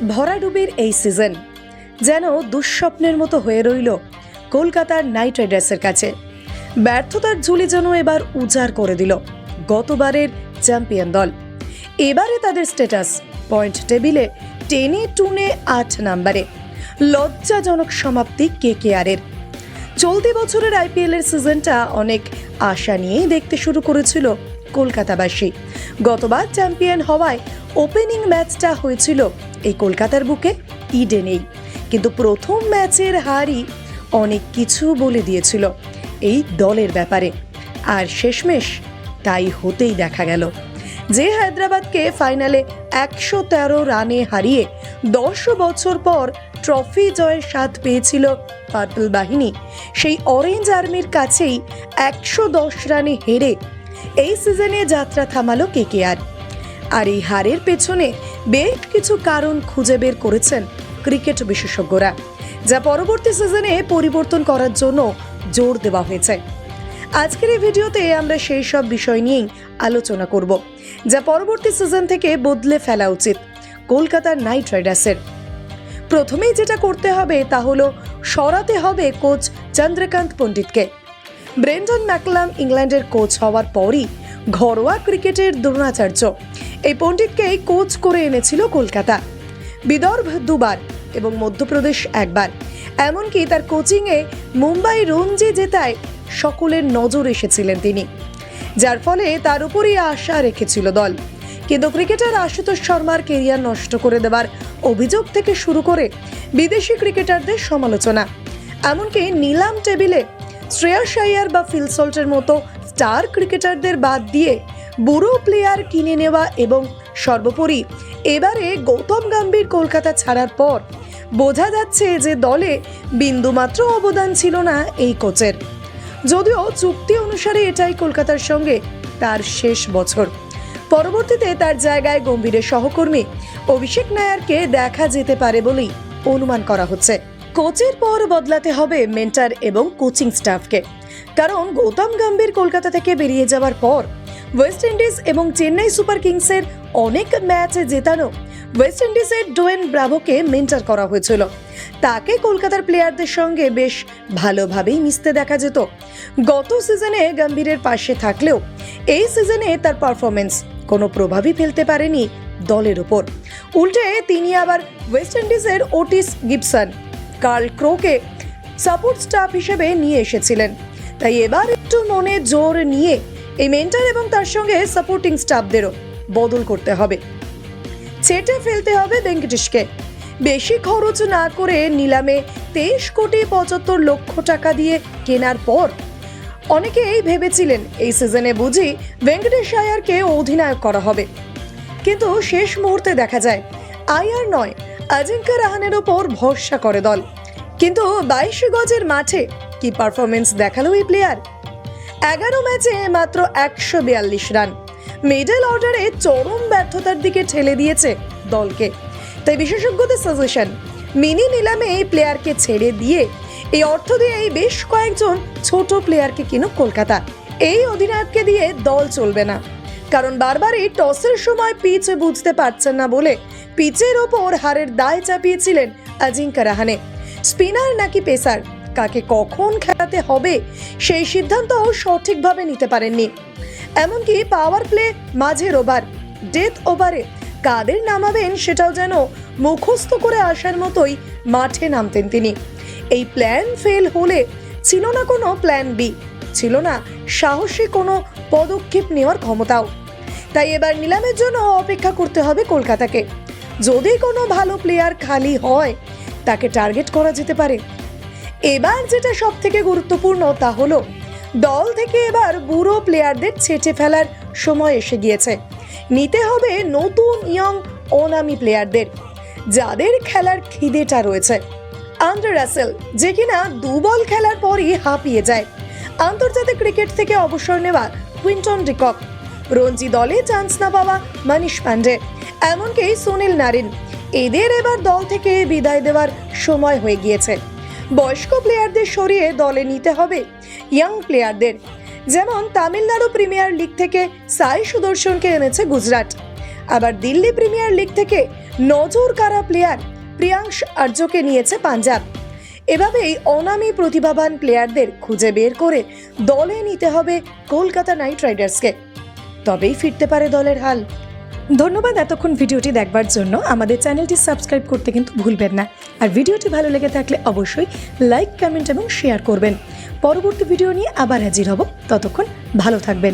ভরাডুবির এই সিজন যেন দুঃস্বপ্নের মতো হয়ে রইল কলকাতার নাইট রাইডার্সের কাছে। ব্যর্থতার ঝুলি যেন এবার উজাড় করে দিল গতবারের চ্যাম্পিয়ন দল। এবারে তাদের স্ট্যাটাস পয়েন্ট টেবিলে 8 নম্বরে। লজ্জাজনক সমাপ্তি কেকেআরের। চলতি বছরের আইপিএল এর সিজনটা অনেক আশা নিয়েই দেখতে শুরু করেছিল কলকাতাবাসী। গতবার চ্যাম্পিয়ন হওয়ায় ওপেনিং ম্যাচটা হয়েছিল এই কলকাতার বুকে ইডেনেই, কিন্তু প্রথম ম্যাচের হারই অনেক কিছু বলে দিয়েছিল এই দলের ব্যাপারে। আর শেষমেশ তাই হতেই দেখা গেল যে হায়দ্রাবাদকে ফাইনালে 113 রানে হারিয়ে 10 বছর পর ট্রফি জয়ের স্বাদ পেয়েছিল পার্পল বাহিনী, সেই অরেঞ্জ আর্মির কাছেই 110 রানে হেরে এই সিজনে যাত্রা থামালো কেকেআর। আর এই হারের পেছনে বেশ কিছু কারণ খুঁজে বের করেছেন ক্রিকেট বিশেষজ্ঞরা, যা পরবর্তী সিজনে পরিবর্তন করার জন্য জোর দেওয়া হয়েছে। আজকের এই ভিডিওতে আমরা সেই সব বিষয় নিয়েই আলোচনা করব, যা পরবর্তী সিজন থেকে বদলে ফেলা উচিত কলকাতার নাইট রাইডার্সের। প্রথমেই যেটা করতে হবে তা হলো সরাতে হবে কোচ চন্দ্রকান্ত পণ্ডিতকে। ব্রেন্ডন ম্যাকলাম ইংল্যান্ডের কোচ হওয়ার পরই ঘরোয়া ক্রিকেটের দ্রোণাচার্য এই পণ্ডিতকেই কোচ করে এনেছিল কলকাতা। বিদর্ভ 2 বার এবং মধ্যপ্রদেশ 1 বার, এমনকি তার কোচিংয়ে মুম্বাই রঞ্জি জেতায় সকলের নজর এসেছিলেন তিনি, যার ফলে তার উপরই আশা রেখেছিল দল। কিন্তু ক্রিকেটার আশুতোষ শর্মার কেরিয়ার নষ্ট করে দেওয়ার অভিযোগ থেকে শুরু করে বিদেশি ক্রিকেটারদের সমালোচনা, এমনকি নিলাম টেবিলে শ্রেয়াস আইয়ার বা ফিল সল্টের মতো স্টার ক্রিকেটারদের বাদ দিয়ে বুড়ো প্লেয়ার কিনে নেওয়া এবং সর্বোপরি এবারে গৌতম গম্ভীর কলকাতা ছাড়ার পর বোঝা যাচ্ছে যে দলে বিন্দুমাত্র অবদান ছিল না এই কোচের। যদিও চুক্তি অনুসারে এটাই কলকাতার সঙ্গে তার শেষ বছর। পরবর্তীতে তার জায়গায় গম্ভীরের সহকর্মী অভিষেক নায়ারকে দেখা যেতে পারে বলেই অনুমান করা হচ্ছে। কোচের পর বদলাতে হবে মেন্টর এবং কোচিং স্টাফকে, কারণ গৌতম গম্ভীর কলকাতা থেকে বেরিয়ে যাওয়ার পর ওয়েস্ট ইন্ডিজ এবং চেন্নাই সুপার কিংসের অনেক ম্যাচ জেতানো ওয়েস্ট ইন্ডিজের ডোয়েন ব্রাভোকে মেন্টর করা হয়েছিল। তাকে কলকাতার প্লেয়ারদের সঙ্গে বেশ ভালোভাবেই মিশতে দেখা যেত। গত সিজনে গম্ভীরের পাশে থাকলেও এই সিজনে তার পারফরমেন্স কোনো প্রভাবই ফেলতে পারেনি দলের উপর। উল্টে তিনি আবার ওয়েস্ট ইন্ডিজের ওটিস গিবসন, কার্ল ক্রোকে সাপোর্ট স্টাফ হিসেবে নিয়ে এসেছিলেন। তাই এবার একটু মনে জোর নিয়ে এই মেন্টর এবং তার সঙ্গে সাপোর্টিং স্টাফদেরও বদল করতে হবে। ছেটে ফেলতে হবে ভেঙ্কটেশকে। বেশি খরচ না করে নিলামে 23,75,00,000 টাকা দিয়ে কেনার পর অনেকেই ভেবেছিলেন এই সিজনে বুঝি ভেঙ্কটেশ আয়ারকে অধিনায়ক করা হবে, কিন্তু শেষ মুহূর্তে দেখা যায় আয়ার নয় অজিঙ্ক্য রাহানের ওপর ভরসা করে দল। কিন্তু 22 গজের মাঠে কি পারফরমেন্স দেখালো এই প্লেয়ার। 11 ম্যাচে মাত্র 142 রান, মিডল অর্ডারে চরম ব্যর্থতার দিকে ঠেলে দিয়েছে দলকে। তাই বিশেষজ্ঞদের সাজেশন, মিনি নিলামে এই প্লেয়ারকে ছেড়ে দিয়ে এই অর্থ দিয়ে এই বেশ কয়েকজন ছোট প্লেয়ারকে কিনুক কলকাতা। এই অধিনায়ককে দিয়ে দল চলবে না, কারণ বারবারই টসের সময় পিচ বুঝতে পারছেন না বলে পিচের ওপর হারের দায় চাপিয়েছিলেন অজিঙ্ক্য রাহানে। স্পিনার নাকি পেসার, কাকে কখন খেলাতে হবে সেই সিদ্ধান্তও সঠিকভাবে নিতে পারেননি। এমনকি পাওয়ার প্লে, মাঝের ওভার, ডেথ ওভারে কাদের নামাবেন সেটাও যেন মুখস্থ করে আসার মতোই মাঠে নামতেন তিনি। এই প্ল্যান ফেল হলে ছিল না কোনো প্ল্যান বি, ছিল না সাহসী কোনো পদক্ষেপ নেওয়ার ক্ষমতাও। তাই এবার নিলামের জন্য অপেক্ষা করতে হবে কলকাতাকে। যদি কোনো ভালো প্লেয়ার খালি হয় তাকে টার্গেট করা যেতে পারে। এবার যেটা সব থেকে গুরুত্বপূর্ণ তা হলো দল থেকে এবার বুড়ো প্লেয়ারদের ছেঁটে ফেলার সময় এসে গিয়েছে। নিতে হবে নতুন ইয়ং অনামি প্লেয়ারদের, যাদের খেলার খিদেটা রয়েছে। আন্দ্রে রাসেল, যে কিনা 2 বল খেলার পরই হাঁপিয়ে যায়। আন্তর্জাতিক ক্রিকেট থেকে অবসর নেওয়া কুইন্টন ডিকক, রঞ্জি দলে চান্স না পাওয়া মনীষ পান্ডে, এমনকি সুনীল নারিন, এদের এবার দল থেকে বিদায় দেওয়ার সময় হয়ে গিয়েছে। বয়স্ক প্লেয়ারদের সরিয়ে দলে নিতে হবে ইয়াং প্লেয়ারদের, যেমন তামিলনাড়ু প্রিমিয়ার লিগ থেকে সাই সুদর্শনকে এনেছে গুজরাট। আবার দিল্লি প্রিমিয়ার লিগ থেকে নজর কাড়া প্লেয়ার প্রিয়াংশ আর্যকে নিয়েছে পাঞ্জাব। এভাবেই অনামী প্রতিভাবান প্লেয়ারদের খুঁজে বের করে দলে নিতে হবে কলকাতা নাইট রাইডার্সকে, তবেই ফিরতে পারে দলের হাল। ধন্যবাদ এতক্ষণ ভিডিওটি দেখবার জন্য। আমাদের চ্যানেলটি সাবস্ক্রাইব করতে কিন্তু ভুলবেন না। আর ভিডিওটি ভালো লেগে থাকলে অবশ্যই লাইক, কমেন্ট এবং শেয়ার করবেন। পরবর্তী ভিডিও নিয়ে আবার হাজির হব, ততক্ষণ ভালো থাকবেন।